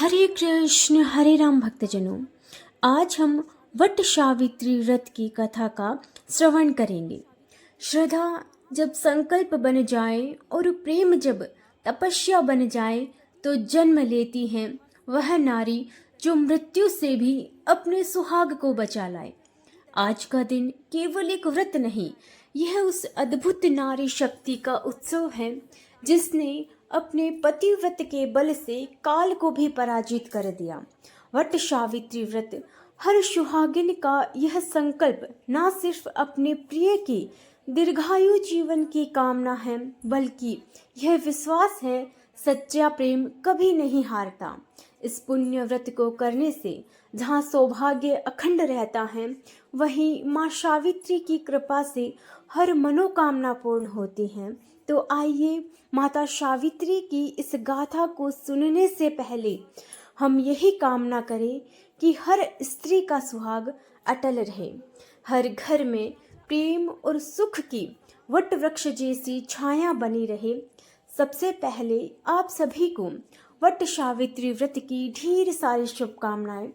हरे कृष्ण हरे राम भक्तजनों, आज हम वट सावित्री व्रत की कथा का श्रवण करेंगे। श्रद्धा जब संकल्प बन जाए और प्रेम जब तपस्या बन जाए तो जन्म लेती है वह नारी जो मृत्यु से भी अपने सुहाग को बचा लाए। आज का दिन केवल एक व्रत नहीं, यह उस अद्भुत नारी शक्ति का उत्सव है जिसने अपने पतिव्रत के बल से काल को भी पराजित कर दिया। वट सावित्री व्रत हर सुहागिन का यह संकल्प न सिर्फ अपने प्रिय की दीर्घायु जीवन की कामना है, बल्कि यह विश्वास है सच्चा प्रेम कभी नहीं हारता। इस पुण्य व्रत को करने से जहाँ सौभाग्य अखंड रहता है, वहीं माँ सावित्री की कृपा से हर मनोकामना पूर्ण होती है। तो आइए माता सावित्री की इस गाथा को सुनने से पहले हम यही कामना करें कि हर स्त्री का सुहाग अटल रहे, हर घर में प्रेम और सुख की वट वृक्ष जैसी छाया बनी रहे। सबसे पहले आप सभी को वट सावित्री व्रत की ढेर सारी शुभकामनाएं।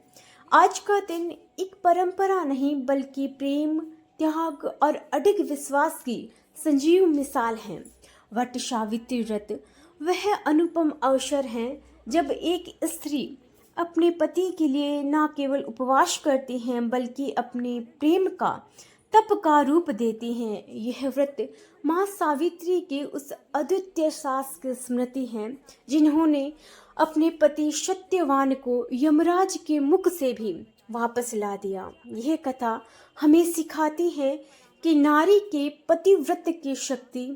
आज का दिन एक परंपरा नहीं, बल्कि प्रेम, त्याग और अडिग विश्वास की संजीव मिसाल है। वट सावित्री व्रत वह अनुपम अवसर है जब एक स्त्री अपने पति के लिए न केवल उपवास करती हैं, बल्कि अपने प्रेम का तप का रूप देती हैं। यह व्रत माँ सावित्री के उस अद्वितीय सास की स्मृति है जिन्होंने अपने पति सत्यवान को यमराज के मुख से भी वापस ला दिया। यह कथा हमें सिखाती है कि नारी के पतिव्रत की शक्ति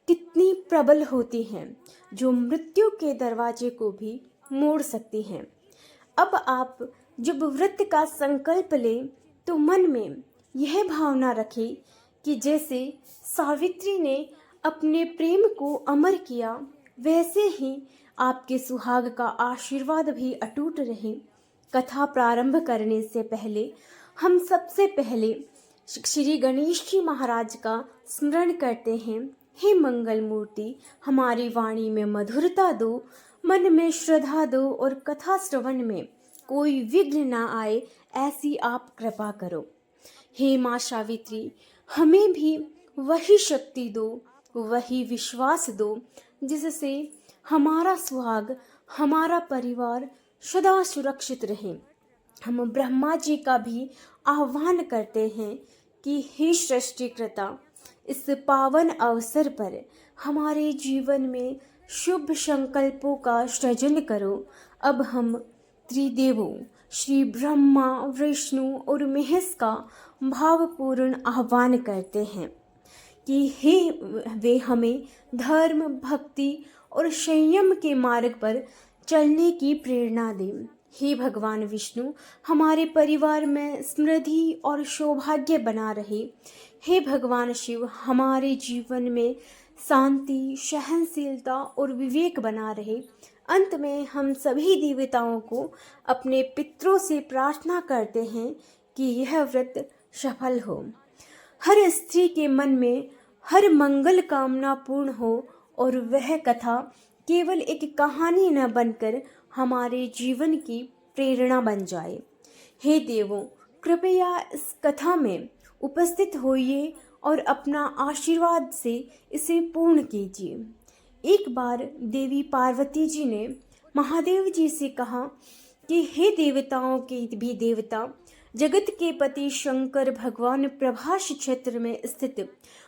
कितनी प्रबल होती है, जो मृत्यु के दरवाजे को भी मोड़ सकती है। अब आप जब व्रत का संकल्प लें तो मन में यह भावना रखें कि जैसे सावित्री ने अपने प्रेम को अमर किया, वैसे ही आपके सुहाग का आशीर्वाद भी अटूट रहे। कथा प्रारंभ करने से पहले हम सबसे पहले श्री गणेश जी महाराज का स्मरण करते हैं। हे मंगल मूर्ति, हमारी वाणी में मधुरता दो, मन में श्रद्धा दो और कथा श्रवण में कोई विघ्न ना आए, ऐसी आप कृपा करो। हे माँ सावित्री, हमें भी वही शक्ति दो, वही विश्वास दो जिससे हमारा सुहाग, हमारा परिवार सदा सुरक्षित रहे। हम ब्रह्मा जी का भी आह्वान करते हैं कि हे सृष्टिकर्ता, इस पावन अवसर पर हमारे जीवन में शुभ संकल्पों का सृजन करो। अब हम त्रिदेवों श्री ब्रह्मा, विष्णु और महेश का भावपूर्ण आह्वान करते हैं कि हे वे हमें धर्म, भक्ति और संयम के मार्ग पर चलने की प्रेरणा दें। हे भगवान विष्णु, हमारे परिवार में समृद्धि और सौभाग्य बना रहे। हे भगवान शिव, हमारे जीवन में शांति, सहनशीलता और विवेक बना रहे। अंत में हम सभी देवताओं को अपने पितरों से प्रार्थना करते हैं कि यह व्रत सफल हो, हर स्त्री के मन में हर मंगल कामना पूर्ण हो और वह कथा केवल एक कहानी न बनकर हमारे जीवन की प्रेरणा बन जाए। हे देवों, कृपया इस कथा में उपस्थित होइए और अपना आशीर्वाद से इसे पूर्ण कीजिए। एक बार देवी पार्वती जी ने महादेव जी से कहा कि हे देवताओं के भी देवता, जगत के पति शंकर भगवान प्रभास क्षेत्र में स्थित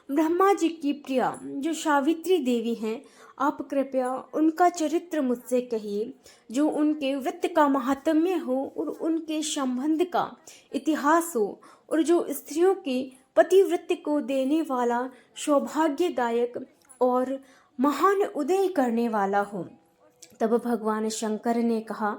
ब्रह्मा जी की प्रिया जो सावित्री देवी हैं, आप कृपया उनका चरित्र मुझसे कहिए, जो उनके व्रत का महात्म्य हो और उनके संबंध का इतिहास हो, और जो स्त्रियों के पतिव्रत को देने वाला, सौभाग्यदायक और महान उदय करने वाला हो। तब भगवान शंकर ने कहा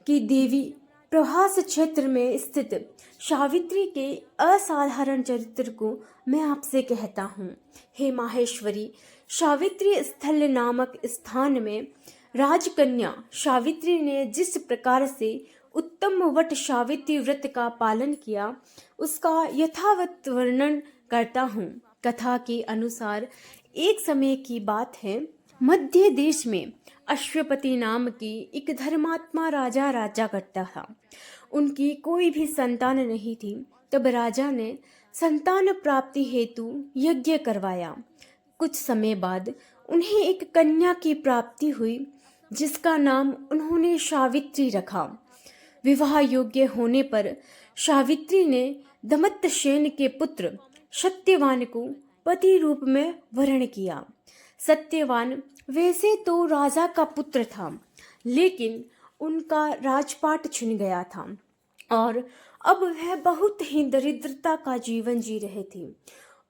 कि देवी प्रभास क्षेत्र में स्थित सावित्री के असाधारण चरित्र को मैं आपसे कहता हूँ। हे माहेश्वरी, सावित्री स्थल नामक स्थान में राजकन्या सावित्री ने जिस प्रकार से उत्तम वट सावित्री व्रत का पालन किया, उसका यथावत वर्णन करता हूँ। कथा के अनुसार एक समय की बात है, मध्य देश में अश्वपति नाम की एक धर्मात्मा राजा राज्य करता था। उनकी कोई भी संतान नहीं थी। तब राजा ने संतान प्राप्ति हेतु यज्ञ करवाया। कुछ समय बाद उन्हें एक कन्या की प्राप्ति हुई, जिसका नाम उन्होंने सावित्री रखा। विवाह योग्य होने पर सावित्री ने दमत्तसेन के पुत्र सत्यवान को पति रूप में वरण किया। सत्यवान वैसे तो राजा का पुत्र था, लेकिन उनका राजपाट छिन गया था और अब वह बहुत ही दरिद्रता का जीवन जी रहे थे।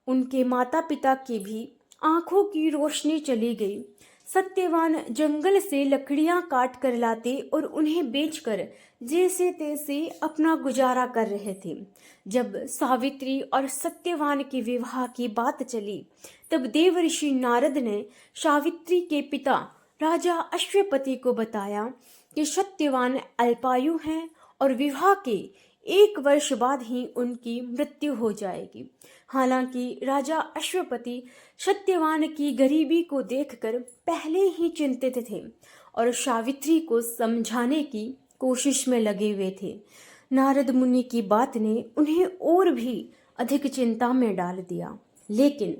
उनके माता पिता की भी आंखों की रोशनी चली गई। सत्यवान जंगल से लकड़ियां काट कर लाते और उन्हें बेचकर जैसे तैसे अपना गुजारा कर रहे थे। जब सावित्री और सत्यवान के विवाह की बात चली, तब देवर्षि नारद ने सावित्री के पिता राजा अश्वपति को बताया कि सत्यवान अल्पायु हैं और विवाह के 1 वर्ष बाद ही उनकी मृत्यु हो जाएगी। हालांकि राजा अश्वपति सत्यवान की गरीबी को देखकर पहले ही चिंतित थे और सावित्री को समझाने की कोशिश में लगे हुए थे। नारद मुनि की बात ने उन्हें और भी अधिक चिंता में डाल दिया, लेकिन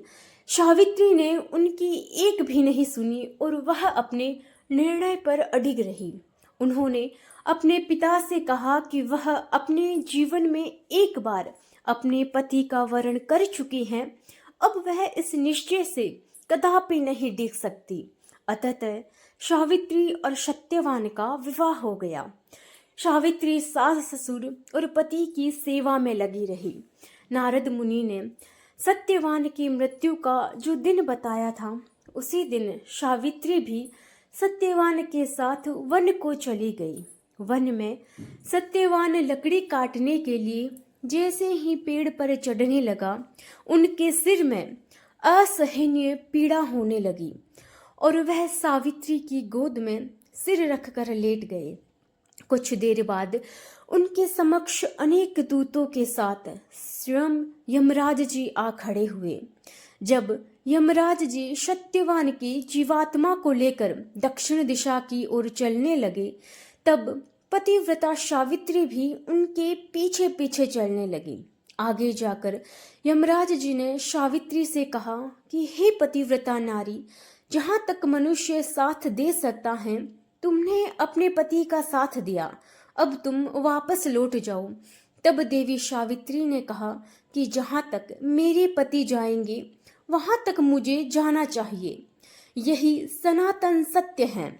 सावित्री ने उनकी एक भी नहीं सुनी और वह अपने निर्णय पर अडिग रही। उन्होंने अपने पिता से कहा कि वह अपने जीवन में एक बार अपने पति का वरण कर चुकी हैं, अब वह इस निश्चय से कदापि नहीं डिग सकती। अतः सावित्री और सत्यवान का विवाह हो गया। सावित्री सास ससुर और पति की सेवा में लगी रही। नारद मुनि ने सत्यवान की मृत्यु का जो दिन बताया था, उसी दिन सावित्री भी सत्यवान के साथ वन को चली गई। वन में सत्यवान लकड़ी काटने के लिए जैसे ही पेड़ पर चढ़ने लगा, उनके सिर में असहनीय पीड़ा होने लगी और वह सावित्री की गोद में सिर रखकर लेट गए। कुछ देर बाद उनके समक्ष अनेक दूतों के साथ स्वयं यमराज जी आ खड़े हुए। जब यमराज जी सत्यवान की जीवात्मा को लेकर दक्षिण दिशा की ओर चलने लगे, तब पतिव्रता सावित्री भी उनके पीछे पीछे चलने लगी। आगे जाकर यमराज जी ने सावित्री से कहा कि हे पतिव्रता नारी, जहाँ तक मनुष्य साथ दे सकता है, तुमने अपने पति का साथ दिया, अब तुम वापस लौट जाओ। तब देवी सावित्री ने कहा कि जहाँ तक मेरे पति जाएंगे, वहाँ तक मुझे जाना चाहिए, यही सनातन सत्य है।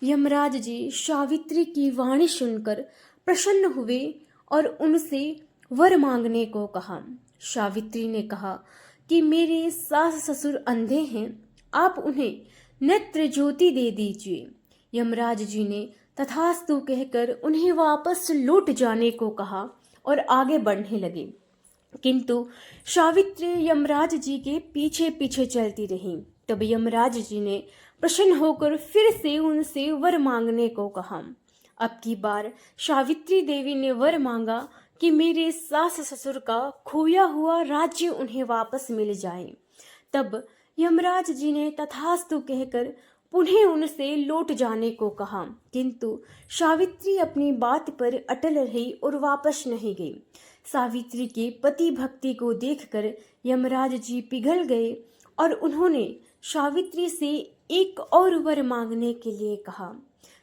यमराज जी सावित्री की वाणी सुनकर प्रसन्न हुए और उनसे वर मांगने को कहा। सावित्री ने कहा कि मेरे सास ससुर अंधे हैं, आप उन्हें नेत्र ज्योति दे दीजिए। यमराज जी ने तथास्तु कहकर उन्हें वापस लौट जाने को कहा और आगे बढ़ने लगे, किंतु सावित्री यमराज जी के पीछे पीछे चलती रही। तब यमराज जी ने प्रसन्न होकर फिर से उनसे वर मांगने को कहा। अब की बार सावित्री देवी ने वर मांगा कि मेरे सास ससुर का खोया हुआ राज्य उन्हें वापस मिल जाए। तब यमराज जी ने तथास्तु कहकर पुनः उनसे लौट जाने को कहा, किंतु सावित्री अपनी बात पर अटल रही और वापस नहीं गई। सावित्री के पति भक्ति को देखकर यमराज जी पिघल गए और उन्होंने सावित्री से एक और वर मांगने के लिए कहा।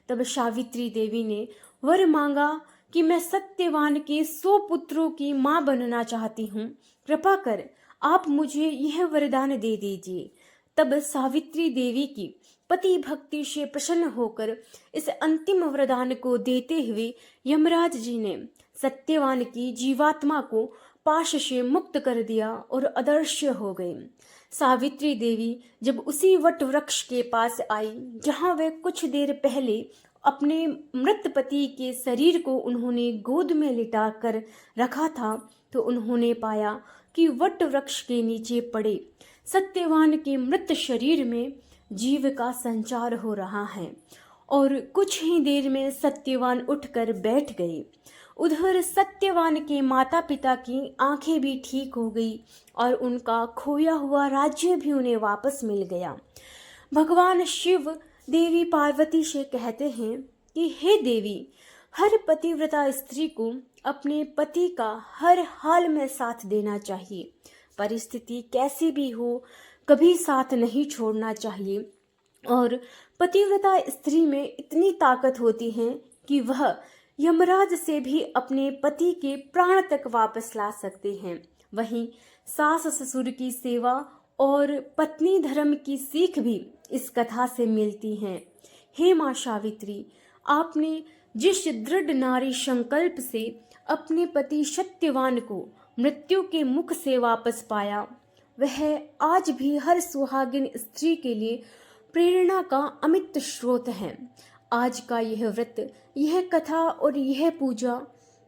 तब सावित्री देवी ने वर मांगा कि मैं सत्यवान के 100 पुत्रों की मां बनना चाहती हूँ, कृपा कर आप मुझे यह वरदान दे दीजिए। तब सावित्री देवी की पति भक्ति से प्रसन्न होकर इस अंतिम वरदान को देते हुए यमराज जी ने सत्यवान की जीवात्मा को पाश से मुक्त कर दिया और अदृश्य हो गई। सावित्री देवी जब उसी वट वृक्ष के पास आई, जहां वे कुछ देर पहले अपने मृत पति के शरीर को उन्होंने गोद में लिटा कर रखा था, तो उन्होंने पाया कि वट वृक्ष के नीचे पड़े सत्यवान के मृत शरीर में जीव का संचार हो रहा है और कुछ ही देर में सत्यवान उठकर बैठ गए। उधर सत्यवान के माता पिता की आंखें भी ठीक हो गई और उनका खोया हुआ राज्य भी उन्हें वापस मिल गया। भगवान शिव देवी पार्वती से कहते हैं कि हे देवी, हर पतिव्रता स्त्री को अपने पति का हर हाल में साथ देना चाहिए। परिस्थिति कैसी भी हो, कभी साथ नहीं छोड़ना चाहिए। और पतिव्रता स्त्री में इतनी ताकत होती है कि वह यमराज से भी अपने पति के प्राण तक वापस ला सकते हैं। वहीं सास ससुर की सेवा और पत्नी धर्म की सीख भी इस कथा से मिलती हैं। हे माँ सावित्री, आपने जिस दृढ़ नारी संकल्प से अपने पति सत्यवान को मृत्यु के मुख से वापस पाया, वह आज भी हर सुहागिन स्त्री के लिए प्रेरणा का अमित स्रोत है। आज का यह व्रत, यह कथा और यह पूजा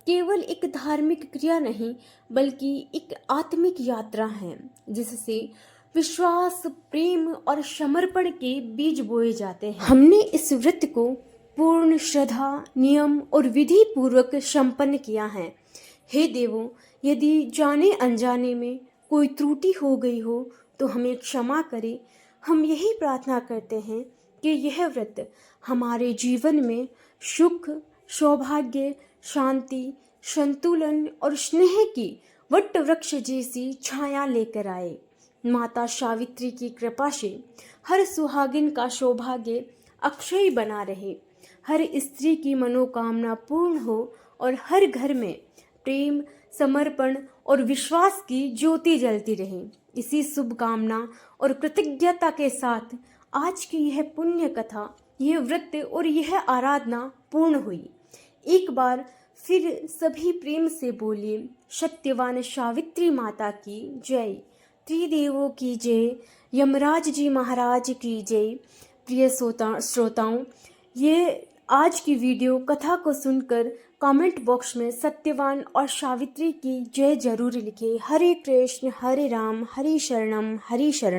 केवल एक धार्मिक क्रिया नहीं, बल्कि एक आत्मिक यात्रा है, जिससे विश्वास, प्रेम और समर्पण के बीज बोए जाते हैं। हमने इस व्रत को पूर्ण श्रद्धा, नियम और विधि पूर्वक संपन्न किया है। हे देवों, यदि जाने अनजाने में कोई त्रुटि हो गई हो तो हमें क्षमा करें। हम यही प्रार्थना करते हैं कि यह व्रत हमारे जीवन में सुख, सौभाग्य, शांति, संतुलन और स्नेह की वट वृक्ष जैसी छाया लेकर आए। माता सावित्री की कृपा से हर सुहागिन का सौभाग्य अक्षय बना रहे, हर स्त्री की मनोकामना पूर्ण हो और हर घर में प्रेम, समर्पण और विश्वास की ज्योति जलती रहे। इसी शुभकामना और कृतज्ञता के साथ आज की यह पुण्य कथा, यह व्रत और यह आराधना पूर्ण हुई। एक बार फिर सभी प्रेम से बोलिए, सत्यवान सावित्री माता की जय, त्रिदेवों की जय, यमराज जी महाराज की जय। प्रिय श्रोताओं, ये आज की वीडियो कथा को सुनकर कमेंट बॉक्स में सत्यवान और सावित्री की जय जरूर लिखें। हरे कृष्ण हरे राम, हरे शरणम हरे शरण।